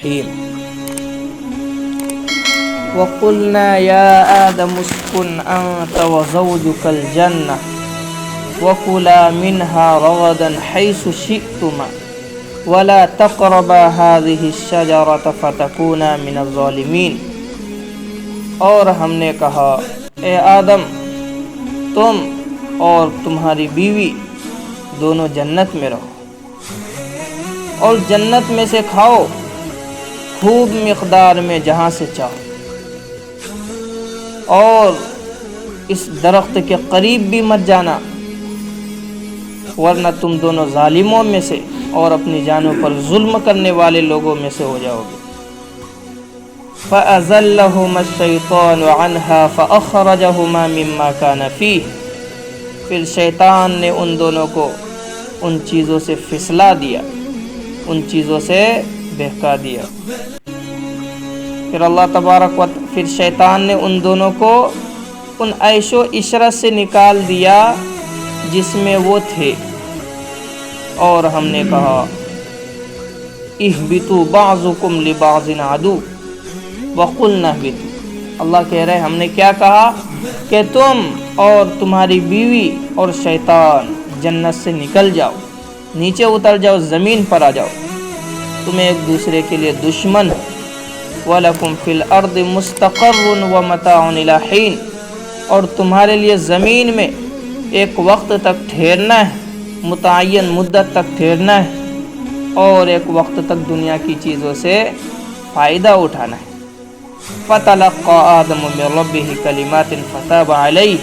الرحیم۔ وَقُلْنَا يَا آدَمُ اسْكُنْ أَنْتَ وَزَوْجُكَ الْجَنَّةَ وَكُلَا مِنْهَا رَغَدًا حَيْثُ شِئْتُمَا وَلَا تَقْرَبَا هَذِهِ الشَّجَرَةَ فَتَكُونَا مِنَ الظَّالِمِينَ۔ اور ہم نے کہا اے آدم، تم اور تمہاری بیوی دونوں جنت میں رہو اور جنت میں سے کھاؤ خوب مقدار میں جہاں سے چاہو، اور اس درخت کے قریب بھی مت جانا ورنہ تم دونوں ظالموں میں سے اور اپنی جانوں پر ظلم کرنے والے لوگوں میں سے ہو جاؤ گے۔ فَأَزَلَّهُمَا الشَّيْطَانُ عَنْهَا فَأَخْرَجَهُمَا مِمَّا كَانَ فِيهِ۔ پھر شیطان نے ان دونوں کو ان چیزوں سے پھسلا دیا، ان چیزوں سے بہکا دیا۔ پھر شیطان نے ان دونوں کو ان عیش و عشرت سے نکال دیا جس میں وہ تھے، اور ہم نے کہا اہبطوا بعضکم لبعض عدو وقلنا اہبطوا۔ اللہ کہہ رہے ہم نے کیا کہا کہ تم اور تمہاری بیوی اور شیطان جنت سے نکل جاؤ، نیچے اتر جاؤ، زمین پر آ جاؤ، تمہیں ایک دوسرے کے لیے دشمن ہے۔ وَلَكُمْ فِي الْأَرْضِ مُسْتَقَرٌّ وَمَتَاعٌ إِلَىٰ حِينٍ، اور تمہارے لیے زمین میں ایک وقت تک ٹھہرنا ہے، متعین مدت تک ٹھہرنا ہے، اور ایک وقت تک دنیا کی چیزوں سے فائدہ اٹھانا ہے۔ فَتَلَقَّىٰ آدَمُ مِن رَّبِّهِ كَلِمَاتٍ فَتَابَ عَلَيْهِ۔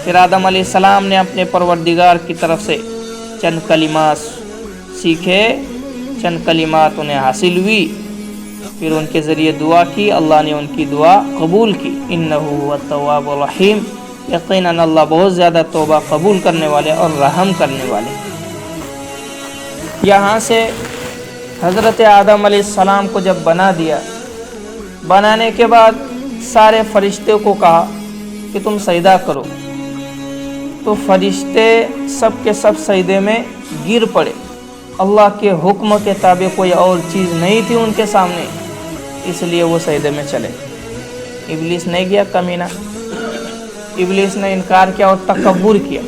پھر آدم علیہ السلام نے اپنے پروردگار کی طرف سے چند کلمات سیکھے، چند کلمات انہیں حاصل ہوئی، پھر ان کے ذریعے دعا کی، اللہ نے ان کی دعا قبول کی۔ اِنَّهُ هُوَ التَّوَّابُ الرَّحِيمُ، یقیناً اللہ بہت زیادہ توبہ قبول کرنے والے اور رحم کرنے والے۔ یہاں سے حضرت آدم علیہ السلام کو جب بنا دیا، بنانے کے بعد سارے فرشتے کو کہا کہ تم سجدہ کرو، تو فرشتے سب کے سب سجدے میں گر پڑے۔ اللہ کے حکم کے تابع کوئی اور چیز نہیں تھی ان کے سامنے، اس لیے وہ سجدے میں چلے۔ ابلیس نہیں گیا کمینہ، ابلیس نے انکار کیا اور تکبر کیا۔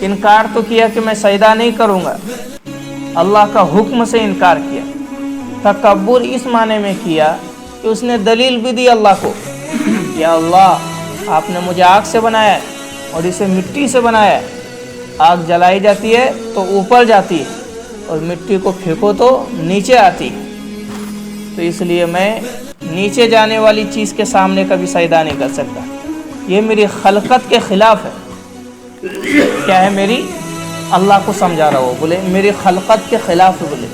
انکار تو کیا کہ میں سجدہ نہیں کروں گا، اللہ کا حکم سے انکار کیا۔ تکبر اس معنی میں کیا کہ اس نے دلیل بھی دی اللہ کو، یا اللہ آپ نے مجھے آگ سے بنایا ہے اور اسے مٹی سے بنایا ہے، آگ جلائی جاتی ہے تو اوپر جاتی ہے اور مٹی کو پھینکو تو نیچے آتی ہے، تو اس لیے میں نیچے جانے والی چیز کے سامنے کبھی سجدہ نہیں کر سکتا، یہ میری خلقت کے خلاف ہے۔ کیا ہے میری؟ اللہ کو سمجھا رہا ہو، بولے میری خلقت کے خلاف ہے، بولے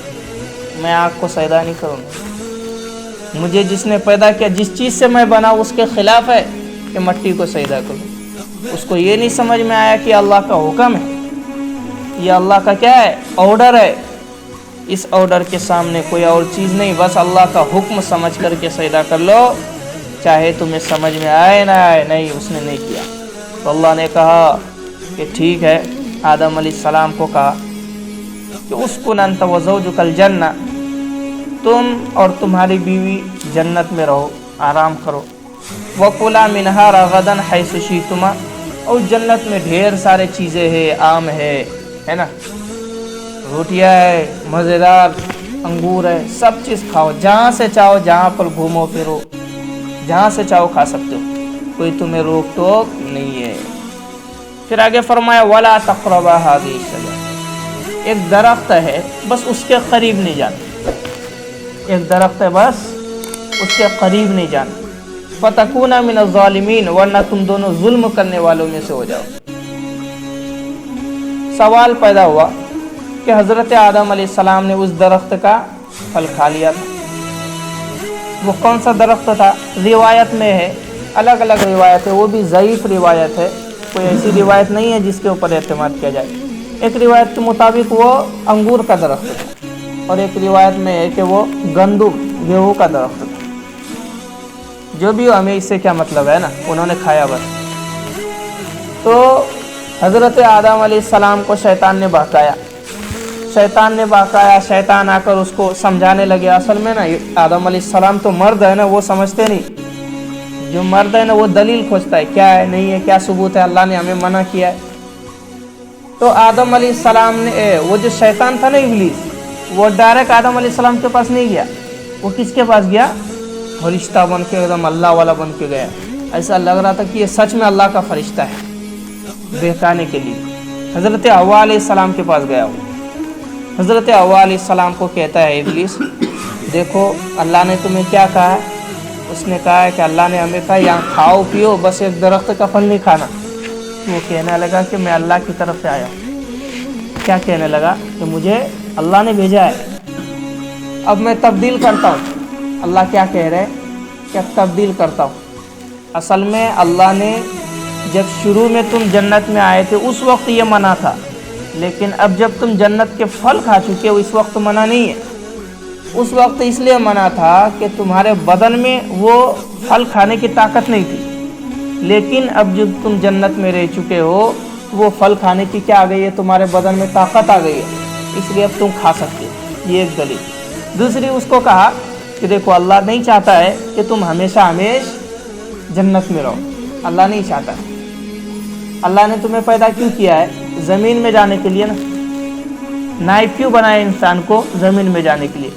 میں آگ کو سجدہ نہیں کروں گا، مجھے جس نے پیدا کیا، جس چیز سے میں بنا اس کے خلاف ہے کہ مٹی کو سجدہ کروں۔ اس کو یہ نہیں سمجھ میں آیا کہ اللہ کا حکم ہے، یہ اللہ کا کیا ہے؟ آرڈر ہے، اس آرڈر کے سامنے کوئی اور چیز نہیں، بس اللہ کا حکم سمجھ کر کے سجدہ کر لو، چاہے تمہیں سمجھ میں آئے نہ آئے۔ نہیں، اس نے نہیں کیا، تو اللہ نے کہا کہ ٹھیک ہے، آدم علیہ السلام کو کہا کہ اسکن انت وزوجک الجنہ، تم اور تمہاری بیوی جنت میں رہو، آرام کرو۔ وَكُلَا مِنْهَا رَغَدًا حَيْثُ شِئْتُمَا، اور جنت میں ڈھیر سارے چیزیں ہیں، آم ہے نا، روٹیاں ہے، مزیدار انگور ہے، سب چیز کھاؤ، جہاں سے چاہو، جہاں پر گھومو پھرو، جہاں سے چاہو کھا سکتے ہو، کوئی تمہیں روک ٹوک نہیں ہے۔ پھر آگے فرمایا وَلَا تَقْرَبَا هَٰذِهِ الشَّجَرَةَ، ایک درخت ہے بس اس کے قریب نہیں جانا، ایک درخت ہے بس اس کے قریب نہیں جانا۔ فَتَكُونَ مِنَ الظَّالِمِينَ، ورنہ تم دونوں ظلم کرنے والوں میں سے ہو جاؤ۔ سوال پیدا ہوا کہ حضرت آدم علیہ السلام نے اس درخت کا پھل کھا لیا تھا، وہ کون سا درخت تھا؟ روایت میں ہے، الگ الگ روایت ہے، وہ بھی ضعیف روایت ہے، کوئی ایسی روایت نہیں ہے جس کے اوپر اعتماد کیا جائے۔ ایک روایت کے مطابق وہ انگور کا درخت تھا، اور ایک روایت میں ہے کہ وہ گندم گیہوں کا درخت تھا۔ جو بھی ہو، ہمیں اس سے کیا مطلب ہے نا، انہوں نے کھایا بس۔ تو حضرت آدم علیہ السلام کو شیطان نے بہکایا، शैतान ने बाकाया शैतान आकर उसको समझाने लगे। असल में ना आदम अलैहिस्सलाम तो मर्द है ना, वो समझते नहीं। जो मर्द है ना वो दलील खोजता है, क्या है नहीं है, क्या सबूत है, अल्लाह ने हमें मना किया है। तो आदम अलैहिस्सलाम ने, वो जो शैतान था ना इब्लीस, वो डायरेक्ट आदम अलैहिस्सलाम के पास नहीं गया। वो किसके पास गया? फरिश्ता बन के, एकदम अल्लाह वाला बन के गया। ऐसा लग रहा था कि ये सच में अल्लाह का फरिश्ता है, बहकाने के लिए। हज़रत हव्वा अलैहिस्सलाम के पास गया। वो हज़रत हव्वा अलैहिस्सलाम को कहता है इब्लीस, देखो अल्लाह ने तुम्हें क्या कहा है? उसने कहा है कि अल्लाह ने हमें कहा यहाँ खाओ पियो, बस एक दरख्त का फल नहीं खाना। वो कहने लगा कि मैं अल्लाह की तरफ से आया हूँ। क्या कहने लगा? कि मुझे अल्लाह ने भेजा है, अब मैं तब्दील करता हूँ। अल्लाह क्या कह रहे हैं? कि अब तब्दील करता हूँ। असल में अल्लाह ने जब शुरू में तुम जन्नत में आए थे उस वक्त ये मना था, लेकिन अब जब तुम जन्नत के फल खा चुके हो इस वक्त मना नहीं है। उस वक्त इसलिए मना था कि तुम्हारे बदन में वो फल खाने की ताकत नहीं थी, लेकिन अब जब तुम जन्नत में रह चुके हो वो फल खाने की क्या आ गई है? तुम्हारे बदन में ताकत आ गई है, इसलिए अब तुम खा सकते हो। ये एक दलील। दूसरी उसको कहा कि देखो अल्लाह नहीं चाहता है कि तुम हमेशा जन्नत में रहो, अल्लाह नहीं चाहता। अल्लाह ने तुम्हें पैदा क्यों किया है? ज़मीन में जाने के लिए ना। नाइब क्यों बनाया इंसान को? ज़मीन में जाने के लिए।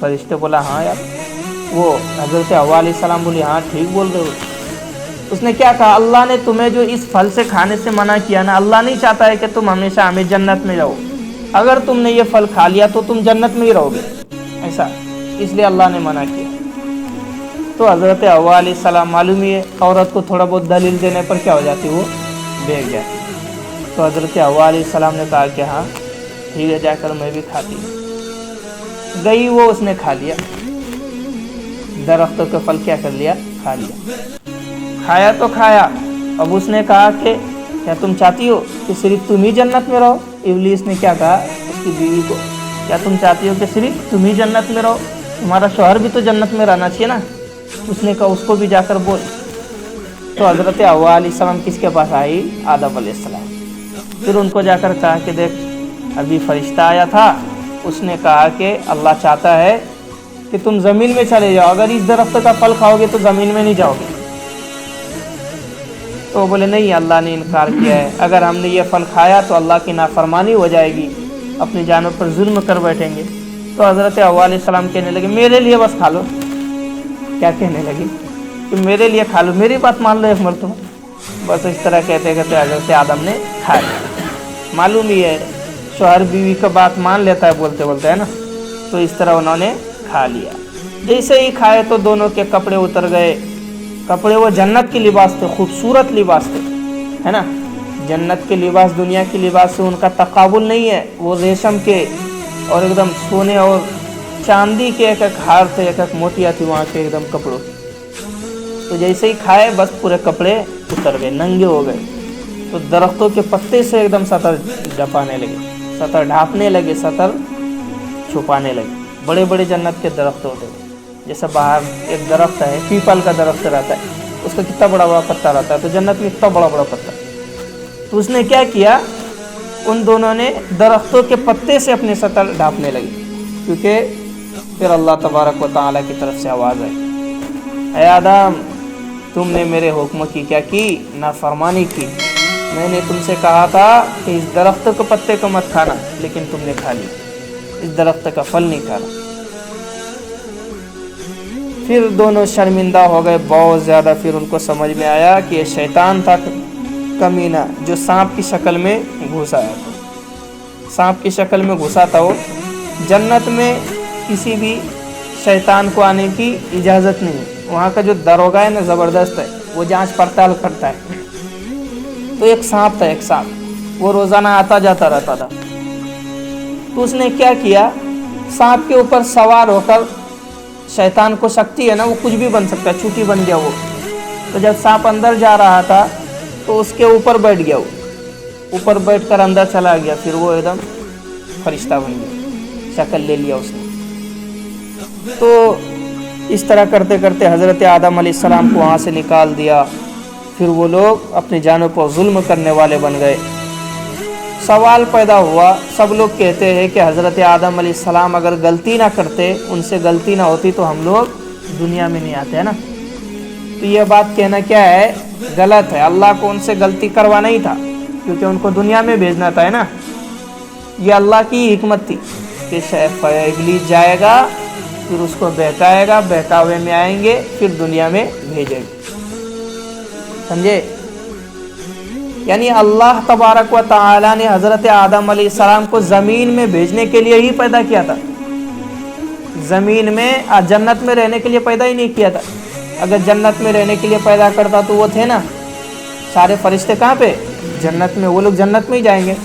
फरिश्ते बोला हाँ यार। वो हज़रत हव्वा अलैहिस्सलाम बोली हाँ ठीक बोल रहे हो। उसने क्या कहा? अल्लाह ने तुम्हें जो इस फल से खाने से मना किया ना, अल्लाह नहीं चाहता है कि तुम हमेशा जन्नत में रहो। अगर तुमने ये फल खा लिया तो तुम जन्नत में ही रहोगे, ऐसा, इसलिए अल्लाह ने मना किया। तो हज़रत हव्वा अलैहिस्सलाम, मालूम ही है औरत को थोड़ा बहुत दलील देने पर क्या हो जाती, वो बेग जाती। तो हज़रत हव्वा अलैहिस्सलाम ने कहा कि हाँ ठीक है, जाकर मैं भी खाती हूँ। गई वो, उसने खा लिया, दरख्तों का फल क्या कर लिया? खा लिया। खाया तो खाया। अब उसने कहा कि क्या तुम चाहती हो कि सिर्फ तुम ही जन्नत में रहो? इब्लीस ने क्या कहा उसकी बीवी को, क्या तुम चाहती हो कि सिर्फ तुम ही जन्नत में रहो? तुम्हारा शौहर भी तो जन्नत में रहना चाहिए ना। उसने कहा उसको भी जाकर बोल। तो हज़रत हव्वा अलैहिस्सलाम किसके पास आई? आदम अलैहिस्सलाम। फिर उनको जाकर कहा कि देख अभी फरिश्ता आया था, उसने कहा कि अल्लाह चाहता है कि तुम ज़मीन में चले जाओ, अगर इस दरख्त का फल खाओगे तो ज़मीन में नहीं जाओगे। तो बोले नहीं, अल्लाह ने इनकार किया है, अगर हमने ये फल खाया तो अल्लाह की नाफरमानी हो जाएगी, अपनी जानों पर जुल्म कर बैठेंगे। तो हज़रत हव्वा अलैहिस्सलाम कहने लगे मेरे लिए बस खा लो। क्या कहने लगी? कि मेरे लिए खा लो, मेरी बात मान लो एक मरतबा। बस इस तरह कहते कहते हज़रत आदम ने खा लिया। मालूम ही है शौहर बीवी का बात मान लेता है बोलते बोलते, है ना। तो इस तरह उन्होंने खा लिया। जैसे ही खाए तो दोनों के कपड़े उतर गए। कपड़े वो जन्नत के लिबास थे, खूबसूरत लिबास थे, है ना। जन्नत के लिबास दुनिया के लिबास से उनका तकाबुल नहीं है। वो रेशम के और एकदम सोने और चांदी के एक एक हार थे, एक एक मोतियाँ थी वहाँ के एकदम कपड़ों। तो जैसे ही खाए बस पूरे कपड़े उतर गए, नंगे हो गए। तो दरख्तों के पत्ते से एकदम सतर ढपाने लगे, सतर ढापने लगे, सतर छुपाने लगे। बड़े बड़े जन्नत के दरख्त होते हैं। जैसे बाहर एक दरख्त है, पीपल का दरख्त रहता है, उसका कितना बड़ा बड़ा पत्ता रहता है, तो जन्नत में इतना बड़ा बड़ा पत्ता। तो उसने क्या किया, उन दोनों ने दरख्तों के पत्ते से अपने सतर ढापने लगे, क्योंकि फिर अल्लाह तबारक व तआला की तरफ से आवाज़ आई, ऐ आदम तुमने मेरे हुक्म की क्या की? नाफरमानी की। मैंने तुमसे कहा था कि इस दरख्त के पत्ते को मत खाना, लेकिन तुमने खा लिया, इस दरख्त का फल नहीं खाना। फिर दोनों शर्मिंदा हो गए बहुत ज़्यादा। फिर उनको समझ में आया कि ये शैतान था कमीना, जो सांप की शक्ल में घुस आया था। सांप की शक्ल में घुसा था। वो जन्नत में किसी भी शैतान को आने की इजाज़त नहीं है। वहाँ का जो दरोगा है ना, ज़बरदस्त है, वो जांच पड़ताल करता है। तो एक सांप था, एक सांप, वो रोज़ाना आता जाता रहता था। तो उसने क्या किया, सांप के ऊपर सवार होकर, शैतान को शक्ति है ना, वो कुछ भी बन सकता है, चूटी बन गया वो। तो जब सांप अंदर जा रहा था तो उसके ऊपर बैठ गया, वो ऊपर बैठकर अंदर चला गया। फिर वो एकदम फरिश्ता बन गया, शक्ल ले लिया उसने। तो इस तरह करते करते हज़रत आदम अलैहिस्सलाम को वहाँ से निकाल दिया। फिर वो लोग अपनी जानों पर जुल्म करने वाले बन गए। सवाल पैदा हुआ, सब लोग कहते हैं कि हज़रत आदम अलैहिस्सलाम अगर गलती ना करते, उनसे गलती ना होती तो हम लोग दुनिया में नहीं आते, है ना। तो ये बात कहना क्या है, गलत है। अल्लाह को उनसे गलती करवाना ही था, क्योंकि उनको दुनिया में भेजना था, है ना। ये अल्लाह की हिकमत थी कि इब्लीस जाएगा, फिर उसको बहकाएगा, बहकावे में आएंगे, फिर दुनिया में भेजेंगे, समझे। यानी अल्लाह तबारक व तआला ने हज़रत आदम अलैहिस्सलाम को ज़मीन में भेजने के लिए ही पैदा किया था। ज़मीन में जन्नत में रहने के लिए पैदा ही नहीं किया था। अगर जन्नत में रहने के लिए पैदा करता तो वो थे ना सारे फरिश्ते कहाँ पे, जन्नत में। वो लोग जन्नत में ही जाएंगे,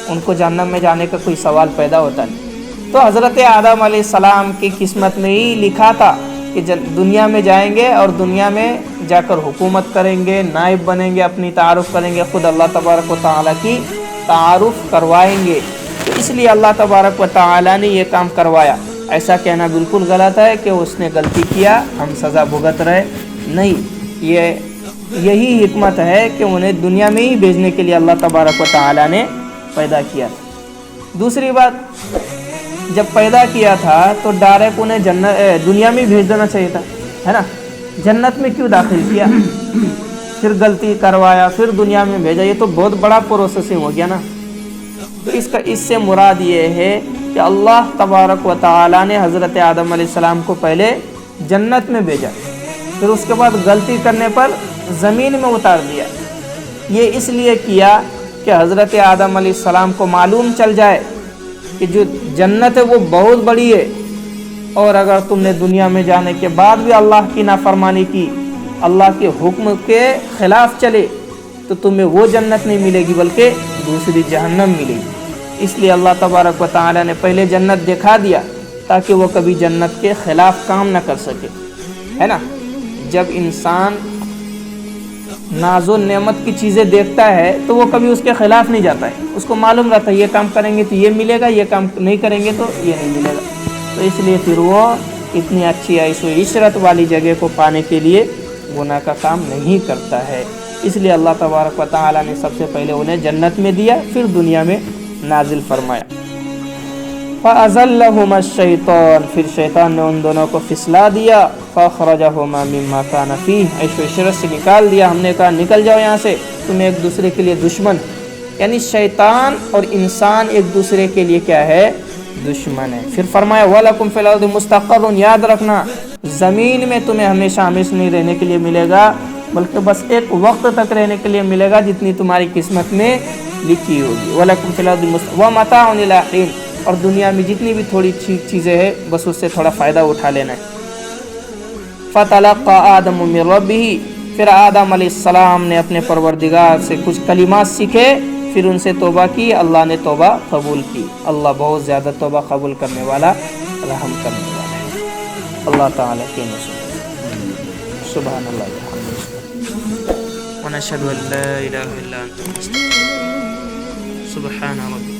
उनको जन्नत में जाने का कोई सवाल पैदा होता नहीं। तो हज़रत आदम अलैहिस्सलाम की किस्मत में ही लिखा था कि दुनिया में जाएंगे और दुनिया में जाकर हुकूमत करेंगे, नाइब बनेंगे, अपनी तारुफ़ करेंगे, ख़ुद अल्लाह तबारक व तआला की तारुफ़ करवाएंगे। तो इसलिए अल्लाह तबारक व तआला ने ये काम करवाया। ऐसा कहना बिल्कुल गलत है कि उसने गलती किया, हम सज़ा भुगत रहे, नहीं। यही हिकमत है कि उन्हें दुनिया में ही भेजने के लिए अल्लाह तबारक व तआला ने पैदा किया। दूसरी बात, जब पैदा किया था तो डायरेक्ट उन्हें दुनिया में भेज देना चाहिए था, है ना। जन्नत में क्यों दाखिल किया, फिर गलती करवाया, फिर दुनिया में भेजा, ये तो बहुत बड़ा प्रोसेसिंग हो गया ना। तो इससे मुराद ये है कि अल्लाह तबारक व तआला ने हज़रत आदम अलैहिस्सलाम को पहले जन्नत में भेजा, फिर उसके बाद गलती करने पर ज़मीन में उतार दिया। ये इसलिए किया कि हज़रत आदम अलैहिस्सलाम को मालूम चल जाए कि जो जन्नत है वो बहुत बड़ी है, और अगर तुमने दुनिया में जाने के बाद भी अल्लाह की नाफरमानी की, अल्लाह के हुक्म के ख़िलाफ़ चले, तो तुम्हें वो जन्नत नहीं मिलेगी बल्कि दूसरी जहन्नम मिलेगी। इसलिए अल्लाह तबारक व तआला ने पहले जन्नत दिखा दिया ताकि वो कभी जन्नत के ख़िलाफ़ काम ना कर सके, है ना। जब इंसान नाज़ो नेमत की चीज़ें देखता है तो वो कभी उसके ख़िलाफ़ नहीं जाता है, उसको मालूम रहता है ये काम करेंगे तो ये मिलेगा, ये काम नहीं करेंगे तो ये नहीं मिलेगा। तो इसलिए फिर वो इतनी अच्छी ऐशो इशरत वाली जगह को पाने के लिए गुनाह का काम नहीं करता है। इसलिए अल्लाह तबारक व तआला ने सबसे पहले उन्हें जन्नत में दिया, फिर दुनिया में नाजिल फरमाया। फ़अज़ल्लहुमा शैतान, फिर शैतान ने उन दोनों को फिसला दिया। फ़अख़रजहुमा मिम्मा काना फ़ीह, ऐशो इशरत से निकाल दिया। हमने कहा निकल जाओ यहाँ से, तुम एक दूसरे के लिए दुश्मन। यानी शैतान और इंसान एक दूसरे के लिए क्या है, दुश्मन है। फिर फरमाया वलकुम फ़िल अर्दि मुस्तक़र्रुन, याद रखना ज़मीन में तुम्हें हमेशा हमेशा नहीं रहने के लिए मिलेगा, बल्कि बस एक वक्त तक रहने के लिए मिलेगा जितनी तुम्हारी किस्मत में लिखी होगी। वलकुम फ़िल अर्दि व मताउन इला हीन, और दुनिया में जितनी भी थोड़ी चीज़ें हैं बस उससे थोड़ा फ़ायदा उठा लेना है। फ़तलक़्क़ा आदम मिन रब्बिही, फिर आदम अलैहिस्सलाम ने अपने परवरदिगार से कुछ कलिमात सीखे, फिर उनसे तौबा की, अल्लाह ने तौबा कबूल की। अल्लाह बहुत ज़्यादा तौबा कबूल करने वाला, रहम करने वाला है। अल्लाह ताला के नसूब। सुभानअल्लाह व नशहदु अन ला इलाहा इल्ला अंता, सुब्हान रब्बिका।